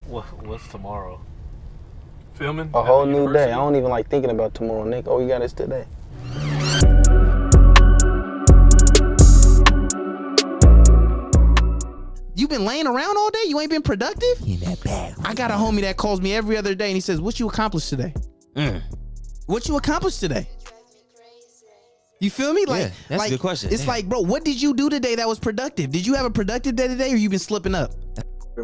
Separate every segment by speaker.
Speaker 1: What's tomorrow?
Speaker 2: Filming?
Speaker 3: A whole new day. I don't even like thinking about tomorrow, Nick. All you got is today.
Speaker 4: You been laying around all day? You ain't been productive?
Speaker 5: In that bag.
Speaker 4: I got a homie that calls me every other day and he says, what you accomplished today? What you accomplished today? You feel me? Like,
Speaker 5: yeah, that's a good question.
Speaker 4: It's like, bro, what did you do today that was productive? Did you have a productive day today or you been slipping up?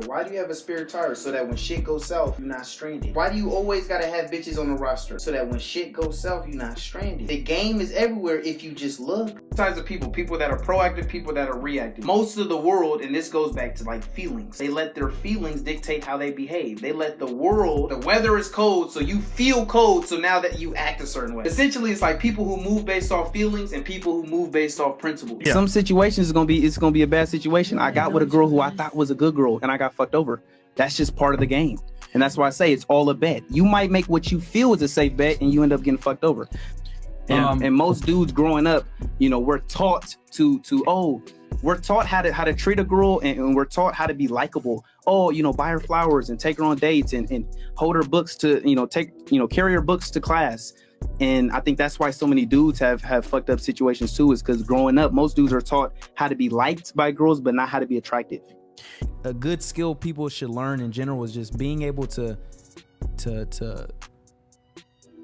Speaker 6: Why do you have a spare tire so that when shit goes south, you're not stranded? Why do you always gotta have bitches on the roster so that when shit goes south, you're not stranded? The game is everywhere if you just look. Types of people that are proactive, people that are reactive. Most of the world, and this goes back to like feelings, they let their feelings dictate how they behave. They let the world, the weather is cold, so you feel cold, so now that you act a certain way. Essentially, it's like people who move based off feelings and people who move based off principles.
Speaker 7: Yeah. Some situations it's gonna be a bad situation. I got with a girl who I thought was a good girl and I got fucked over. That's just part of the game. And that's why I say it's all a bet. You might make what you feel is a safe bet and you end up getting fucked over. And most dudes growing up, you know, we're taught we're taught how to treat a girl and we're taught how to be likable. Oh, you know, buy her flowers and take her on dates and hold her books to, carry her books to class. And I think that's why so many dudes have fucked up situations too, is because growing up, most dudes are taught how to be liked by girls, but not how to be attractive.
Speaker 4: A good skill people should learn in general is just being able to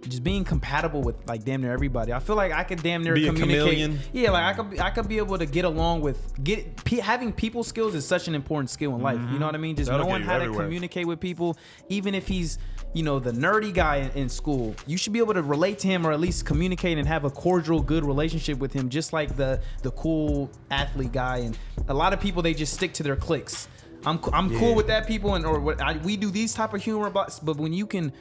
Speaker 4: just being compatible with like damn near everybody. I feel like I could damn near communicate. Yeah, like I could be able to get along with having people skills is such an important skill in life. You know what I mean? Just knowing how to communicate with people, even if he's, you know, the nerdy guy in school, you should be able to relate to him or at least communicate and have a cordial, good relationship with him, just like the cool athlete guy. And a lot of people, they just stick to their cliques. I'm cool with that people, and we do these type of humor, but when you can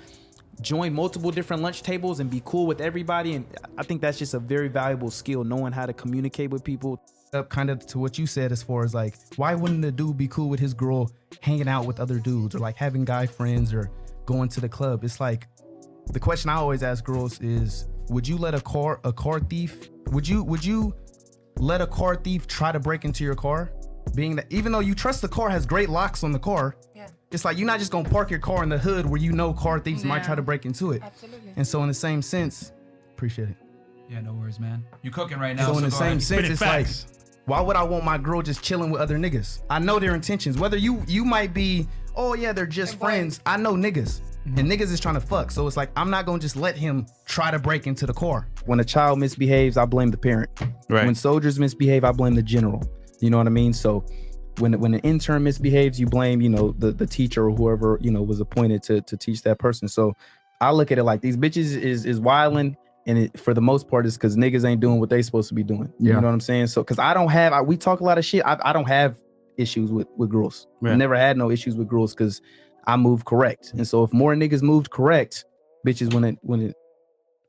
Speaker 4: join multiple different lunch tables and be cool with everybody, and I think that's just a very valuable skill, knowing how to communicate with people. Up kind of to what you said as far as like, why wouldn't a dude be cool with his girl hanging out with other dudes or like having guy friends or going to the club? It's like, the question I always ask girls is, would you let a car thief, would you let a car thief try to break into your car? Being that even though you trust the car has great locks on the car, it's like you're not just gonna park your car in the hood where you know car thieves might try to break into it.
Speaker 8: Absolutely.
Speaker 7: And so in the same sense, appreciate it.
Speaker 9: Yeah, no worries, man. You cooking right now.
Speaker 7: So in the same sense, it's like, why would I want my girl just chilling with other niggas? I know their intentions. Whether you might be, oh yeah, they're just friends. I know niggas. And niggas is trying to fuck. So it's like, I'm not gonna just let him try to break into the car. When a child misbehaves, I blame the parent. Right. When soldiers misbehave, I blame the general. You know what I mean? So when an intern misbehaves, you blame, you know, the teacher or whoever, you know, was appointed to teach that person. So I look at it like these bitches is wilding, and it, for the most part, is because niggas ain't doing what they supposed to be doing. You know what I'm saying? So because we talk a lot of shit. I don't have issues with girls. I never had no issues with girls because I move correct. And so if more niggas moved correct, bitches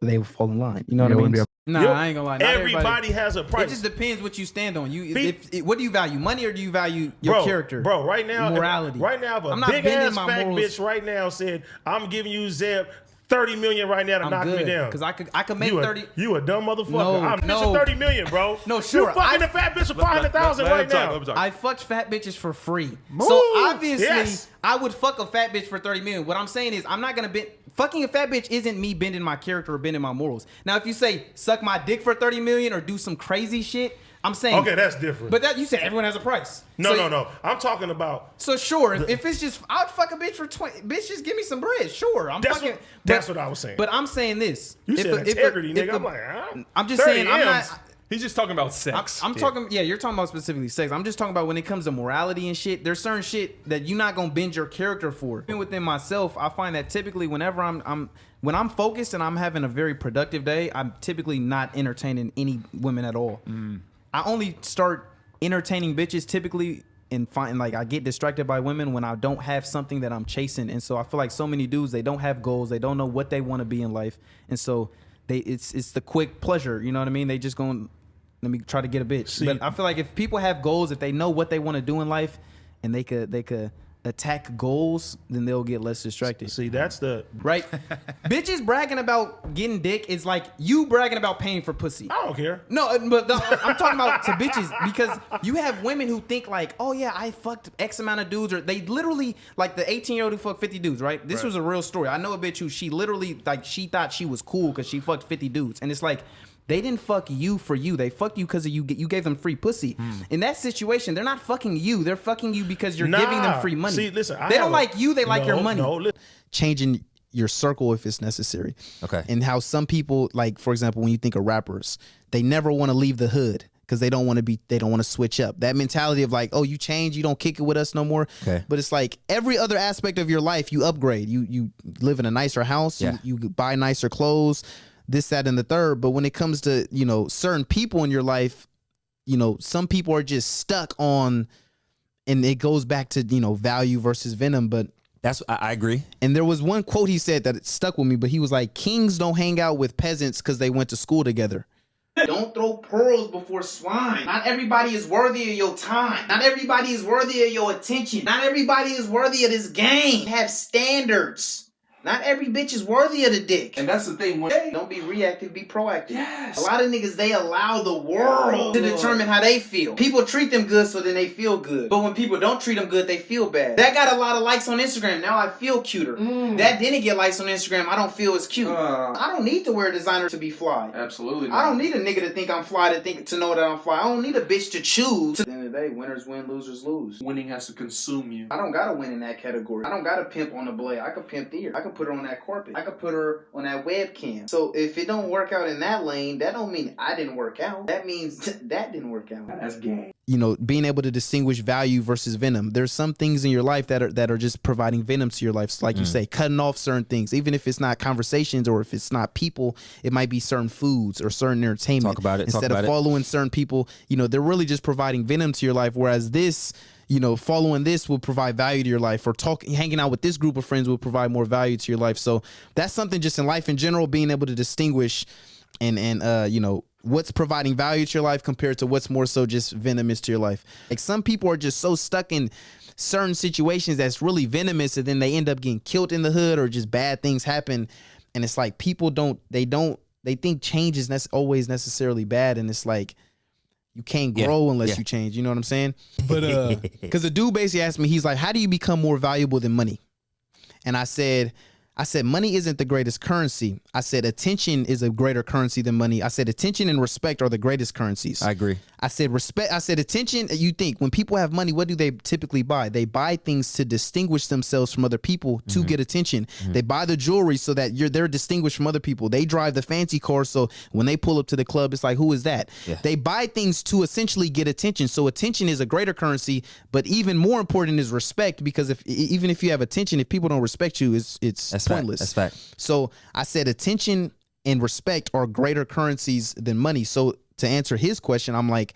Speaker 7: they would fall in line. You know what I mean?
Speaker 4: Nah, I ain't gonna lie. Not
Speaker 2: everybody has a price.
Speaker 4: It just depends what you stand on. What do you value? Money, or do you value your character?
Speaker 2: Bro, right now,
Speaker 4: morality.
Speaker 2: Right now, if a big ass fat bitch right now said, "I'm giving you Zeb $30 million right now to knock me down,"
Speaker 4: because I could make 30.
Speaker 2: You a dumb motherfucker. I'm 30 million, bro.
Speaker 4: No, sure.
Speaker 2: You fucking a fat bitch for 500,000 right now.
Speaker 4: I fucked fat bitches for free. So obviously, I would fuck a fat bitch for 30 million. What I'm saying is, I'm not gonna bend. Fucking a fat bitch isn't me bending my character or bending my morals. Now, if you say suck my dick for 30 million or do some crazy shit, I'm saying
Speaker 2: okay, that's different.
Speaker 4: But that you said everyone has a price.
Speaker 2: No. I'm talking about.
Speaker 4: So sure, if it's just I'd fuck a bitch for 20. Bitch, just give me some bread. Sure,
Speaker 2: That's what I was saying.
Speaker 4: But I'm saying this.
Speaker 2: You said integrity, nigga. I'm like, huh?
Speaker 4: I'm just saying I'm not.
Speaker 1: He's just talking about sex.
Speaker 4: I'm talking, you're talking about specifically sex. I'm just talking about when it comes to morality and shit. There's certain shit that you're not gonna bend your character for. Within myself, I find that typically whenever when I'm focused and I'm having a very productive day, I'm typically not entertaining any women at all. I only start entertaining bitches typically and find like I get distracted by women when I don't have something that I'm chasing. And so I feel like so many dudes, they don't have goals, they don't know what they want to be in life, and so it's the quick pleasure. You know what I mean? They just going, let me try to get a bitch. But I feel like if people have goals, if they know what they want to do in life, and they could attack goals, then they'll get less distracted.
Speaker 2: See, that's the
Speaker 4: right. Bitches bragging about getting dick is like you bragging about paying for pussy.
Speaker 2: I don't care.
Speaker 4: No, but I'm talking about to bitches because you have women who think like, oh yeah, I fucked X amount of dudes, or they literally like the 18-year-old who fucked 50 dudes, right? This was a real story. I know a bitch who she literally like she thought she was cool because she fucked 50 dudes, and it's like. They didn't fuck you for you. They fucked you because you gave them free pussy. In that situation, they're not fucking you. They're fucking you because you're giving them free money.
Speaker 2: See, listen,
Speaker 4: they don't like you. They like your money.
Speaker 7: Changing your circle if it's necessary.
Speaker 5: Okay.
Speaker 7: And how some people, like for example, when you think of rappers, they never want to leave the hood because they don't want to switch up. That mentality of like, oh, you change, you don't kick it with us no more.
Speaker 5: Okay.
Speaker 7: But it's like every other aspect of your life, you upgrade. You live in a nicer house.
Speaker 5: Yeah.
Speaker 7: You buy nicer clothes. This, that, and the third. But when it comes to, certain people in your life, some people are just stuck on, and it goes back to, value versus venom. But
Speaker 5: I agree.
Speaker 7: And there was one quote he said that it stuck with me, but he was like, kings don't hang out with peasants because they went to school together.
Speaker 6: Don't throw pearls before swine. Not everybody is worthy of your time. Not everybody is worthy of your attention. Not everybody is worthy of this game. Have standards. Not every bitch is worthy of the dick.
Speaker 1: And that's the thing.
Speaker 6: Don't be reactive, be proactive.
Speaker 1: Yes.
Speaker 6: A lot of niggas, they allow the world to determine how they feel. People treat them good so then they feel good. But when people don't treat them good, they feel bad. That got a lot of likes on Instagram. Now I feel cuter. That didn't get likes on Instagram. I don't feel as cute. I don't need to wear designer to be fly.
Speaker 1: Absolutely not.
Speaker 6: I don't need a nigga to think I'm fly to know that I'm fly. I don't need a bitch to choose. At the end of the day, winners win, losers lose.
Speaker 1: Winning has to consume you.
Speaker 6: I don't gotta win in that category. I don't gotta pimp on the blade. I could pimp the ear. I could put her on that carpet. I could put her on that webcam. So if it don't work out in that lane, that don't mean I didn't work out. That means that didn't work out.
Speaker 1: That's gay.
Speaker 7: Being able to distinguish value versus venom. There's some things in your life that are just providing venom to your life. So like you say, cutting off certain things, even if it's not conversations or if it's not people, it might be certain foods or certain entertainment.
Speaker 5: Talk about it.
Speaker 7: Instead of following certain people, they're really just providing venom to your life. Whereas this, following this will provide value to your life, or hanging out with this group of friends will provide more value to your life. So that's something just in life in general, being able to distinguish and what's providing value to your life compared to what's more so just venomous to your life. Like some people are just so stuck in certain situations that's really venomous, and then they end up getting killed in the hood or just bad things happen. And it's like people they think change is always necessarily bad, and it's like you can't grow unless you change. You know what I'm saying? But because the dude basically asked me, he's like, how do you become more valuable than money? And I said, money isn't the greatest currency. I said, attention is a greater currency than money. I said, attention and respect are the greatest currencies. I
Speaker 5: agree.
Speaker 7: I said, respect. I said, attention. You think when people have money, what do they typically buy? They buy things to distinguish themselves from other people to get attention. They buy the jewelry so that they're distinguished from other people. They drive the fancy car, so when they pull up to the club, it's like, who is that? Yeah. They buy things to essentially get attention. So attention is a greater currency, but even more important is respect, because even if you have attention, if people don't respect you, it's pointless.
Speaker 5: That's fact.
Speaker 7: So I said attention and respect are greater currencies than money. So to answer his question, I'm like,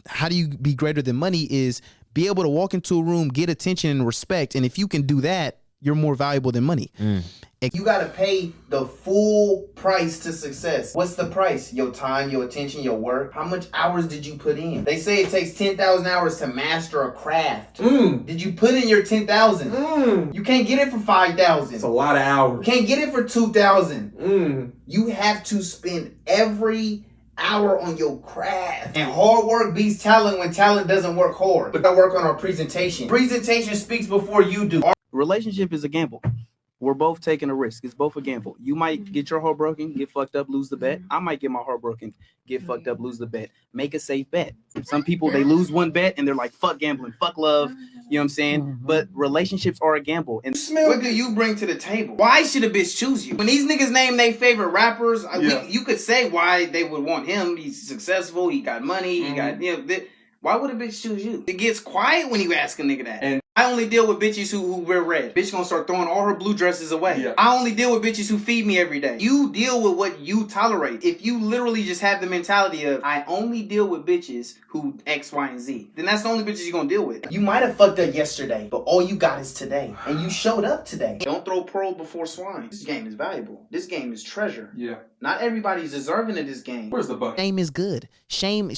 Speaker 7: how do you be greater than money? Is be able to walk into a room, get attention and respect. And if you can do that, you're more valuable than money.
Speaker 6: You gotta pay the full price to success. What's the price? Your time, your attention, your work. How much hours did you put in? They say it takes 10,000 hours to master a craft. Did you put in your 10,000? You can't get it for 5,000.
Speaker 1: It's a lot of hours.
Speaker 6: You can't get it for 2,000. You have to spend every hour on your craft. And hard work beats talent when talent doesn't work hard. But I work on our presentation. Presentation speaks before you do.
Speaker 4: Relationship is a gamble. We're both taking a risk. It's both a gamble. You might get your heart broken, get fucked up, lose the bet. I might get my heart broken, get fucked up, lose the bet. Make a safe bet. Some people, they lose one bet and they're like, fuck gambling, fuck love. You know what I'm saying? But relationships are a gamble. And
Speaker 6: what do you bring to the table? Why should a bitch choose you? When these niggas name their favorite rappers, you could say why they would want him. He's successful, he got money, he got, why would a bitch choose you? It gets quiet when you ask a nigga that. And I only deal with bitches who wear red. Bitch gonna start throwing all her blue dresses away. Yeah. I only deal with bitches who feed me every day. You deal with what you tolerate. If you literally just have the mentality of, I only deal with bitches who X, Y, and Z, then that's the only bitches you're gonna deal with. You might have fucked up yesterday, but all you got is today. And you showed up today. Don't throw pearl before swine. This game is valuable. This game is treasure.
Speaker 1: Yeah.
Speaker 6: Not everybody's deserving of this game.
Speaker 1: Where's the buck?
Speaker 7: Shame is good. Shame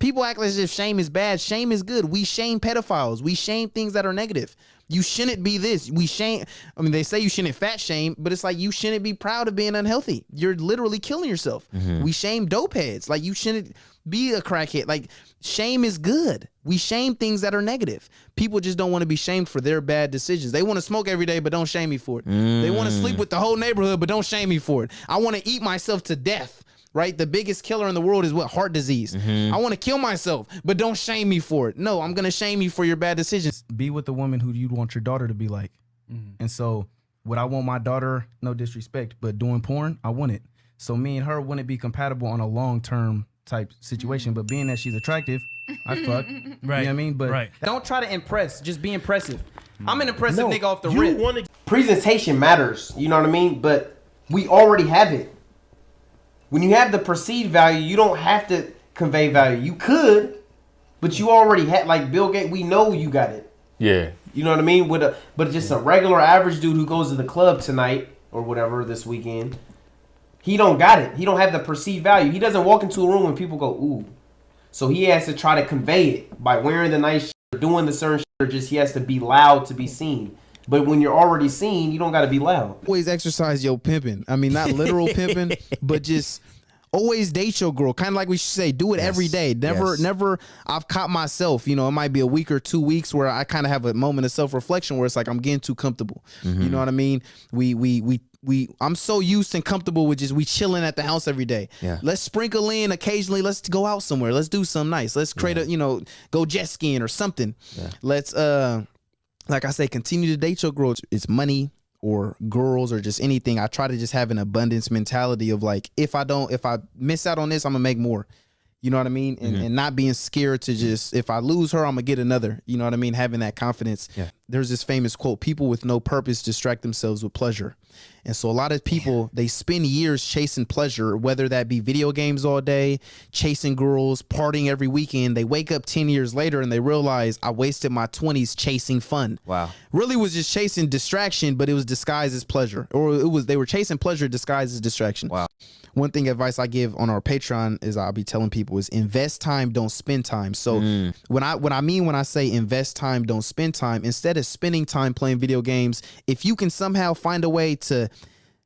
Speaker 5: People act as if shame is bad. Shame is good. We shame pedophiles. We shame things that are negative. You shouldn't be this. We shame. I mean, they say you shouldn't fat shame, but it's like you shouldn't be proud of being unhealthy. You're literally killing yourself. We shame dope heads. Like you shouldn't be a crackhead. Like shame is good. We shame things that are negative. People just don't want to be shamed for their bad decisions. They want to smoke every day, but don't shame me for it. They want to sleep with the whole neighborhood, but don't shame me for it. I want to eat myself to death. Right? The biggest killer in the world is what? Heart disease. I want to kill myself, but don't shame me for it. No, I'm going to shame you for your bad decisions.
Speaker 7: Be with the woman who you'd want your daughter to be like. And so would I want my daughter, no disrespect, but doing porn, I want it. So me and her wouldn't be compatible on a long-term type situation, but being that she's attractive, I fuck. Right. You know what I mean? But
Speaker 4: don't try to impress. Just be impressive. I'm an impressive nigga off the rip.
Speaker 8: Presentation matters, you know what I mean? But we already have it. When you have the perceived value, you don't have to convey value. You could, but you already had, like Bill Gates, we know you got it.
Speaker 3: Yeah.
Speaker 8: You know what I mean? But just a regular average dude who goes to the club tonight or whatever this weekend, he don't got it. He don't have the perceived value. He doesn't walk into a room and people go, ooh. So he has to try to convey it by wearing the nice shit or doing the certain shit, or just he has to be loud to be seen. But when you're already seen, you don't got to be loud.
Speaker 5: Always exercise your pimping. I mean, not literal pimping, but just always date your girl. Kind of like we should say, do it every day. Never. I've caught myself, you know, it might be a week or 2 weeks where I kind of have a moment of self-reflection where it's like I'm getting too comfortable. You know what I mean? I'm so used and comfortable with just we chilling at the house every day. Let's sprinkle in occasionally. Let's go out somewhere. Let's do something nice. Let's create a, you know, go jet skiing or something. Let's like I say, continue to date your girl. It's money or girls or just anything. I try to just have an abundance mentality of like, if I miss out on this, I'm gonna make more. You know what I mean? And not being scared to just, if I lose her, I'm gonna get another. You know what I mean? Having that confidence. There's this famous quote, people with no purpose distract themselves with pleasure. And so a lot of people, they spend years chasing pleasure, whether that be video games all day, chasing girls, partying every weekend. They wake up 10 years later and they realize I wasted my 20s chasing fun.
Speaker 3: Wow.
Speaker 5: Really was just chasing distraction, but it was disguised as pleasure. Or they were chasing pleasure disguised as distraction.
Speaker 3: Wow.
Speaker 5: One thing advice I give on our Patreon is I'll be telling people is invest time, don't spend time. So when I say invest time, don't spend time, instead of spending time playing video games, if you can somehow find a way to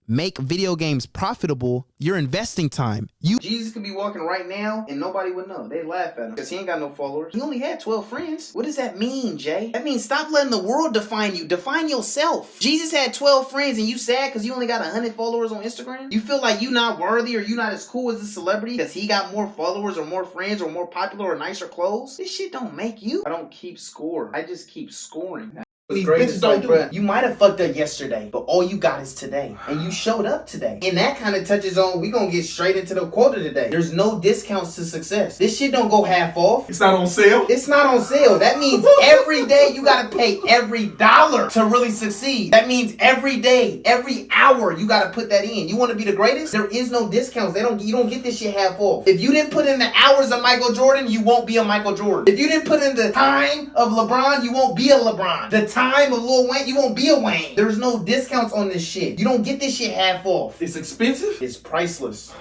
Speaker 5: make video games profitable, you're investing time.
Speaker 6: Jesus could be walking right now and nobody would know. They laugh at him because he ain't got no followers. He only had 12 friends. What does that mean, Jay? That means stop letting the world define you. Define yourself. Jesus had 12 friends and you sad because you only got 100 followers on Instagram? You feel like you not worthy or you not as cool as a celebrity because he got more followers or more friends or more popular or nicer clothes? This shit don't make you. I don't keep score. I just keep scoring. These bitches don't do it. You might have fucked up yesterday, but all you got is today. And you showed up today. And that kind of touches on, we gonna get straight into the quota today. There's no discounts to success. This shit don't go half off.
Speaker 1: It's not on sale?
Speaker 6: It's not on sale. That means every day you gotta pay every dollar to really succeed. That means every day, every hour, you gotta put that in. You wanna be the greatest? There is no discounts. You don't get this shit half off. If you didn't put in the hours of Michael Jordan, you won't be a Michael Jordan. If you didn't put in the time of LeBron, you won't be a LeBron. The time of Lil Wayne, you won't be a Wayne. There's no discounts on this shit. You don't get this shit half off.
Speaker 1: It's expensive?
Speaker 6: It's priceless.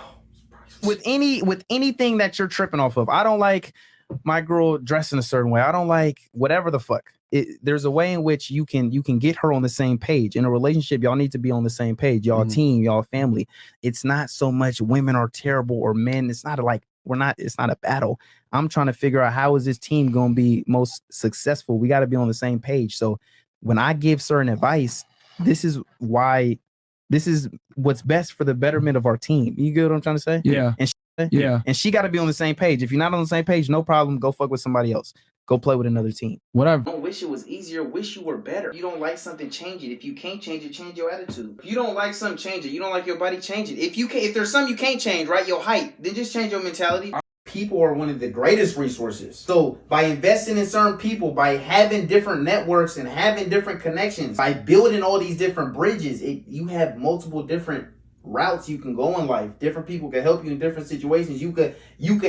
Speaker 7: With anything that you're tripping off of, I don't like my girl dressing a certain way. I don't like whatever the fuck. There's a way in which you can get her on the same page. In a relationship, y'all need to be on the same page. Y'all team, y'all family. It's not so much women are terrible or men. It's not it's not a battle. I'm trying to figure out how is this team going to be most successful. We got to be on the same page. So when I give certain advice, this is what's best for the betterment of our team. You get what I'm trying to say?
Speaker 9: Yeah.
Speaker 7: And she got to be on the same page. If you're not on the same page, no problem. Go fuck with somebody else. Go play with another team.
Speaker 9: Whatever.
Speaker 6: Don't wish it was easier. Wish you were better. If you don't like something, change it. If you can't change it, change your attitude. If you don't like something, change it. You don't like your body, change it. If there's something you can't change, right? Your height, then just change your mentality. People are one of the greatest resources. So by investing in certain people, by having different networks and having different connections, by building all these different bridges, you have multiple different routes you can go in life. Different people can help you in different situations. You could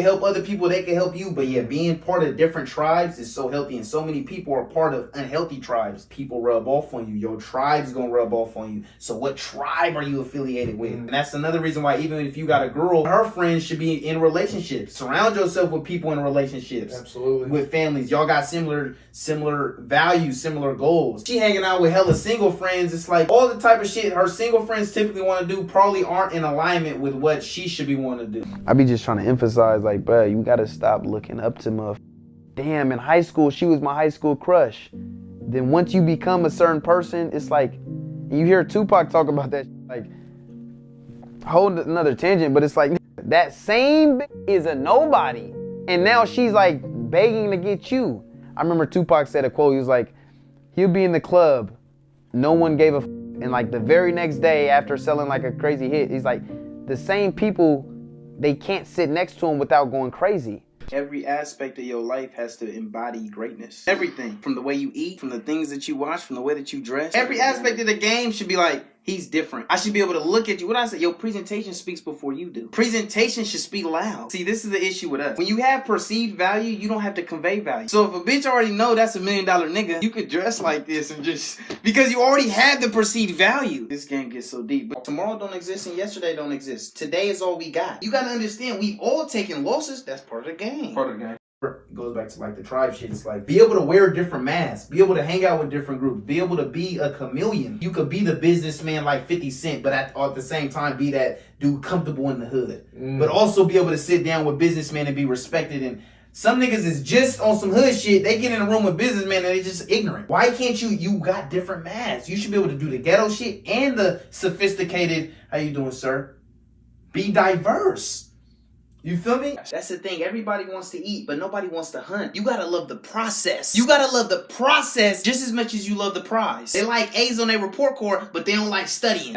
Speaker 6: help other people, they can help you. But yeah, being part of different tribes is so healthy. And so many people are part of unhealthy tribes. People rub off on you. Your tribe's gonna rub off on you. So what tribe are you affiliated with? And that's another reason why even if you got a girl, her friends should be in relationships. Surround yourself with people in relationships.
Speaker 1: Absolutely.
Speaker 6: With families. Y'all got similar values, similar goals. She hanging out with hella single friends. It's like all the type of shit her single friends typically want to do probably aren't in alignment with what she should be wanting to do.
Speaker 3: I be just trying to emphasize, like, bro, you gotta stop looking up to motherfuckers. Damn, in high school, she was my high school crush. Then once you become a certain person, it's like, you hear Tupac talk about that, like, hold another tangent, but it's like, that same bitch is a nobody. And now she's like begging to get you. I remember Tupac said a quote, he was like, he'll be in the club, no one gave a f, and like the very next day after selling like a crazy hit, he's like, the same people, they can't sit next to him without going crazy.
Speaker 6: Every aspect of your life has to embody greatness. Everything. From the way you eat, from the things that you watch, from the way that you dress. Every aspect of the game should be like, he's different. I should be able to look at you. What I say? Your presentation speaks before you do. Presentation should speak loud. See, this is the issue with us. When you have perceived value, you don't have to convey value. So if a bitch already know that's $1 million nigga, you could dress like this and just, because you already had the perceived value. This game gets so deep. But tomorrow don't exist and yesterday don't exist. Today is all we got. You gotta understand, we've all taken losses. That's part of the game.
Speaker 1: Part of the game.
Speaker 6: It goes back to like the tribe shit. It's like, be able to wear different masks, be able to hang out with different groups, be able to be a chameleon. You could be the businessman like 50 Cent, but at the same time be that dude comfortable in the hood. But also be able to sit down with businessmen and be respected. And some niggas is just on some hood shit. They get in a room with businessmen and they just ignorant. Why can't you got different masks? You should be able to do the ghetto shit and the sophisticated, how you doing, sir? Be diverse. You feel me? That's the thing. Everybody wants to eat, but nobody wants to hunt. You gotta love the process. You gotta love the process just as much as you love the prize. They like A's on their report card, but they don't like studying.